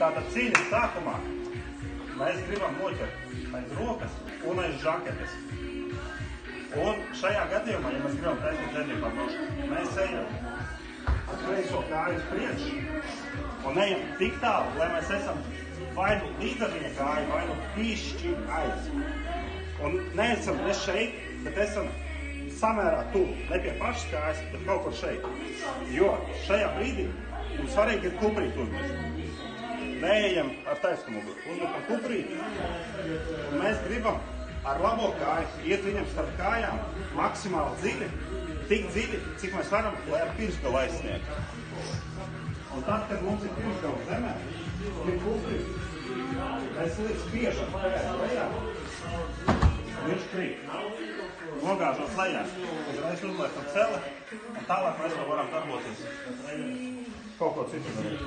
Tātad cīņas sākumā mēs gribam noķert aiz rokas un aiz žaketes. Un šajā gadījumā, ja mēs gribam taisīt dzedzību atdošu, mēs ejam ar kreiso kāju uz priekšu un ejam tik tālu, lai mēs esam vai nu līdz ar viņa kāju, vai nu pišķi aiz. Un neesam ne šeit, bet esam samērā tuvu. Ne pie pašas kājas, bet kaut kur šeit. Jo šajā brīdī mums svarīgi ir kuprīt uzmest. Neejam ar taiskumu uzmet kuprīt. Un mēs gribam ar labo kāju iet viņam starp kājām maksimāli dziļi, tik dziļi, cik mēs varam, lai ar pirksgalu aizsniegtu. Un tad, kad mums ir pirksgalu zemē, ir kuprīt, mēs spiežam kājās lejā, viņš krīt. Nogāžot lejā, uzreiz uzliekam celi, un tālāk mēs vēl varam darboties kaut ko citu darīt.